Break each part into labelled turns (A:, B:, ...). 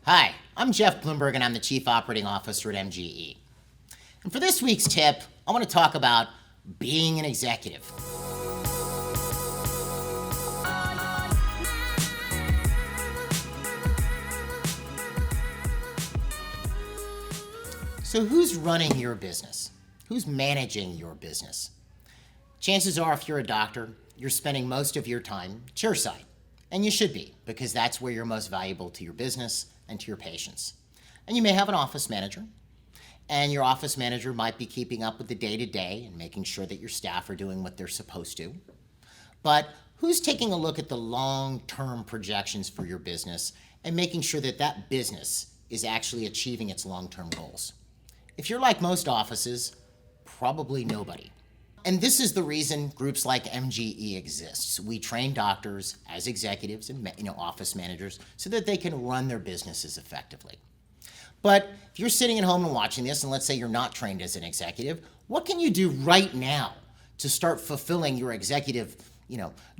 A: Hi, I'm Jeff Bloomberg and I'm the Chief Operating Officer at MGE. And for this week's tip, I want to talk about being an executive. So who's running your business? Who's managing your business? Chances are, if you're a doctor, you're spending most of your time chairside. And you should be, because that's where you're most valuable to your business and to your patients. And you may have an office manager, and your office manager might be keeping up with the day-to-day and making sure that your staff are doing what they're supposed to. But who's taking a look at the long-term projections for your business and making sure that that business is actually achieving its long-term goals? If you're like most offices, probably nobody. And this is the reason groups like MGE exists. We train doctors as executives and office managers so that they can run their businesses effectively. But if you're sitting at home and watching this, and let's say you're not trained as an executive, what can you do right now to start fulfilling your executive,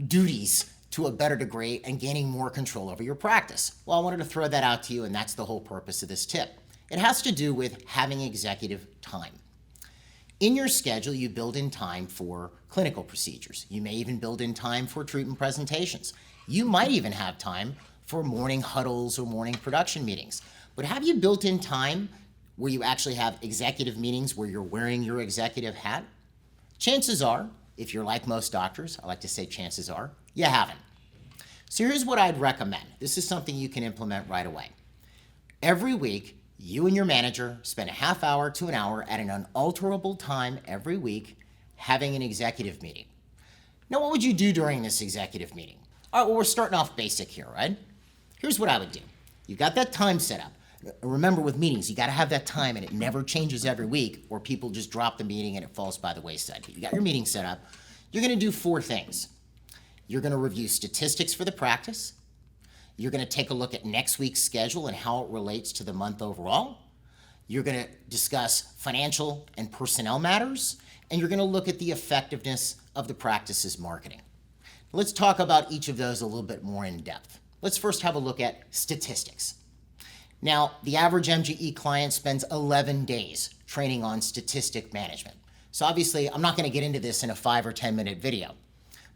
A: duties to a better degree and gaining more control over your practice? Well, I wanted to throw that out to you, and that's the whole purpose of this tip. It has to do with having executive time. In your schedule, you build in time for clinical procedures. You may even build in time for treatment presentations. You might even have time for morning huddles or morning production meetings. But have you built in time where you actually have executive meetings where you're wearing your executive hat? Chances are, if you're like most doctors, I like to say chances are, you haven't. So here's what I'd recommend. This is something you can implement right away. Every week, you and your manager spend a half hour to an hour at an unalterable time every week having an executive meeting. Now, what would you do during this executive meeting? All right, well, we're starting off basic here, right? Here's what I would do. You got that time set up. Remember, with meetings, you got to have that time, and it never changes every week, or people just drop the meeting and it falls by the wayside. But you got your meeting set up. You're going to do 4 things. You're going to review statistics for the practice. You're going to take a look at next week's schedule and how it relates to the month overall. You're going to discuss financial and personnel matters, and you're going to look at the effectiveness of the practice's marketing. Let's talk about each of those a little bit more in depth. Let's first have a look at statistics. Now, the average MGE client spends 11 days training on statistic management. So obviously, I'm not going to get into this in a 5 or 10 minute video.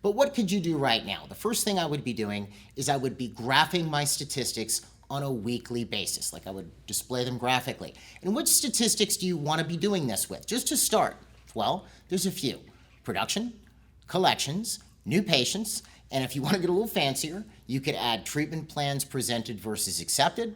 A: But what could you do right now? The first thing I would be doing is I would be graphing my statistics on a weekly basis. Like, I would display them graphically. And which statistics do you want to be doing this with? Just to start, well, there's a few. Production, collections, new patients, and if you want to get a little fancier, you could add treatment plans presented versus accepted,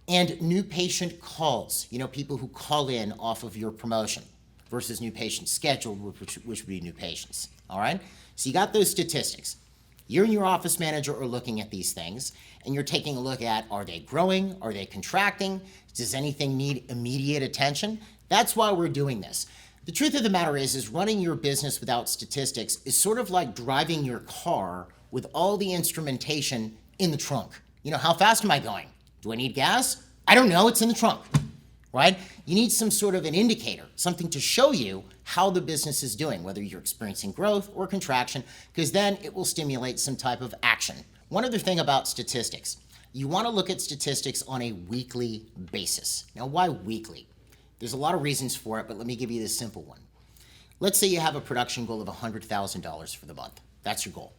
A: and new patient calls, people who call in off of your promotion, versus new patients scheduled, which would be new patients, all right? So you got those statistics. You and your office manager are looking at these things, and you're taking a look at, are they growing? Are they contracting? Does anything need immediate attention? That's why we're doing this. The truth of the matter is running your business without statistics is sort of like driving your car with all the instrumentation in the trunk. How fast am I going? Do I need gas? I don't know, it's in the trunk, right? You need some sort of an indicator, something to show you how the business is doing, whether you're experiencing growth or contraction, because then it will stimulate some type of action. One other thing about statistics, you want to look at statistics on a weekly basis. Now, why weekly? There's a lot of reasons for it, but let me give you this simple one. Let's say you have a production goal of $100,000 for the month. That's your goal.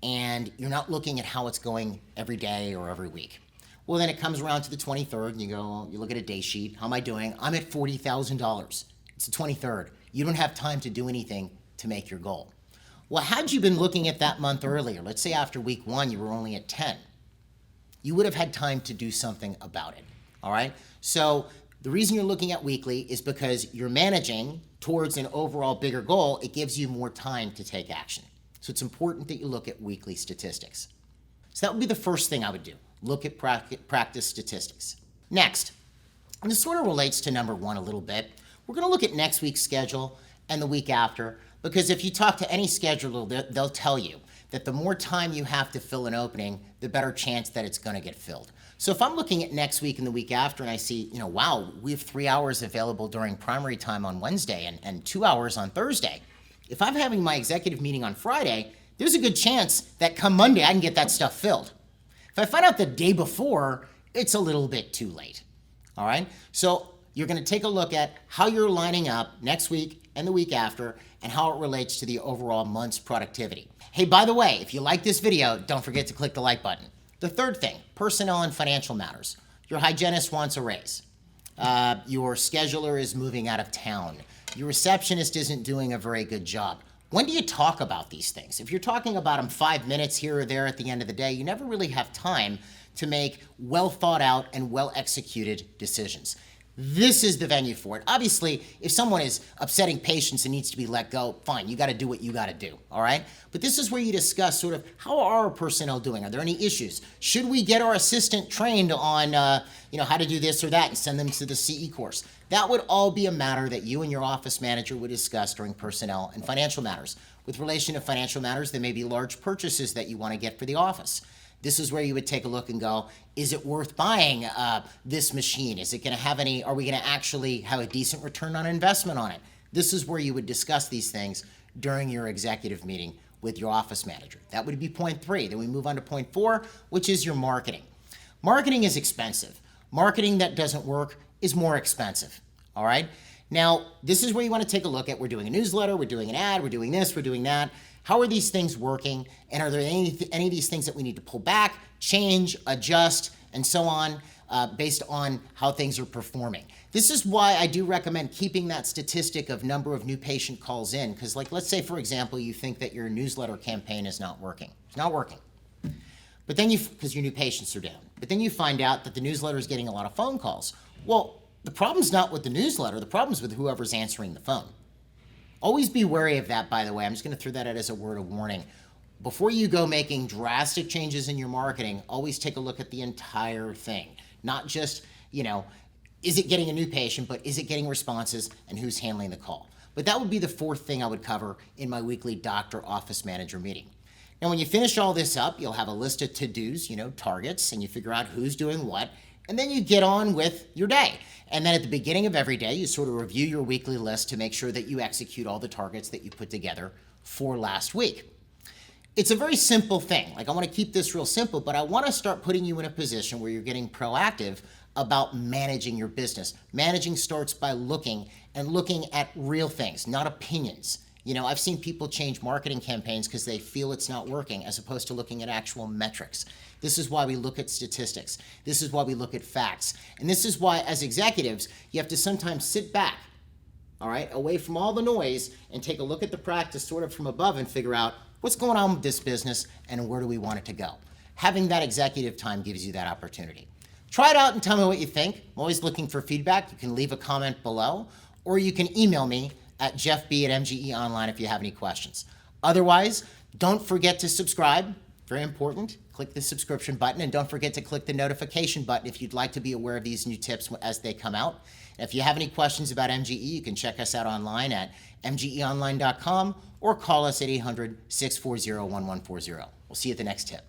A: And you're not looking at how it's going every day or every week. Well, then it comes around to the 23rd, and you look at a day sheet. How am I doing? I'm at $40,000. It's the 23rd. You don't have time to do anything to make your goal. Well, had you been looking at that month earlier, let's say after week 1, you were only at 10, you would have had time to do something about it, all right? So the reason you're looking at weekly is because you're managing towards an overall bigger goal. It gives you more time to take action. So it's important that you look at weekly statistics. So that would be the first thing I would do. Look at practice statistics. Next, and this sort of relates to number 1 a little bit, we're going to look at next week's schedule and the week after, because if you talk to any scheduler, they'll tell you that the more time you have to fill an opening, the better chance that it's going to get filled. So if I'm looking at next week and the week after and I see, wow, we have 3 hours available during primary time on Wednesday and 2 hours on Thursday, if I'm having my executive meeting on Friday, there's a good chance that come Monday I can get that stuff filled. If I find out the day before it's a little bit too late. All right? So you're going to take a look at how you're lining up next week and the week after and how it relates to the overall month's productivity. Hey, by the way, if you like this video, don't forget to click the like button. The third thing, personnel and financial matters. Your hygienist wants a raise. Your scheduler is moving out of town. Your receptionist isn't doing a very good job. When do you talk about these things? If you're talking about them 5 minutes here or there at the end of the day, you never really have time to make well thought out and well executed decisions. This is the venue for it. Obviously, if someone is upsetting patients and needs to be let go, fine, you got to do what you got to do, all right? But this is where you discuss sort of how are our personnel doing? Are there any issues? Should we get our assistant trained on how to do this or that and send them to the CE course? That would all be a matter that you and your office manager would discuss during personnel and financial matters. With relation to financial matters, there may be large purchases that you want to get for the office. This is where you would take a look and go, is it worth buying this machine? Is it going to have are we going to actually have a decent return on investment on it? This is where you would discuss these things during your executive meeting with your office manager. That would be point 3. Then we move on to point 4, which is your marketing. Marketing is expensive. Marketing that doesn't work is more expensive, all right? Now, this is where you want to take a look at, we're doing a newsletter, we're doing an ad, we're doing this, we're doing that. How are these things working? And are there any of these things that we need to pull back, change, adjust, and so on based on how things are performing? This is why I do recommend keeping that statistic of number of new patient calls in, because let's say, for example, you think that your newsletter campaign is not working. It's not working. But then because your new patients are down. But then you find out that the newsletter is getting a lot of phone calls. Well, the problem's not with the newsletter. The problem's with whoever's answering the phone. Always be wary of that, by the way. I'm just going to throw that out as a word of warning. Before you go making drastic changes in your marketing, always take a look at the entire thing. Not just, is it getting a new patient, but is it getting responses and who's handling the call? But that would be the 4th thing I would cover in my weekly doctor office manager meeting. Now, when you finish all this up, you'll have a list of to-dos, targets, and you figure out who's doing what, and then you get on with your day. And then at the beginning of every day, you sort of review your weekly list to make sure that you execute all the targets that you put together for last week. It's a very simple thing. I want to keep this real simple, but I want to start putting you in a position where you're getting proactive about managing your business. Managing starts by looking at real things, not opinions. I've seen people change marketing campaigns because they feel it's not working as opposed to looking at actual metrics. This is why we look at statistics. This is why we look at facts. And this is why, as executives, you have to sometimes sit back, all right, away from all the noise and take a look at the practice sort of from above and figure out what's going on with this business and where do we want it to go. Having that executive time gives you that opportunity. Try it out and tell me what you think. I'm always looking for feedback. You can leave a comment below, or you can email me at jeffb@mgeonline if you have any questions. Otherwise, don't forget to subscribe. Very important. Click the subscription button, and don't forget to click the notification button if you'd like to be aware of these new tips as they come out. And if you have any questions about MGE, you can check us out online at mgeonline.com or call us at 800-640-1140. We'll see you at the next tip.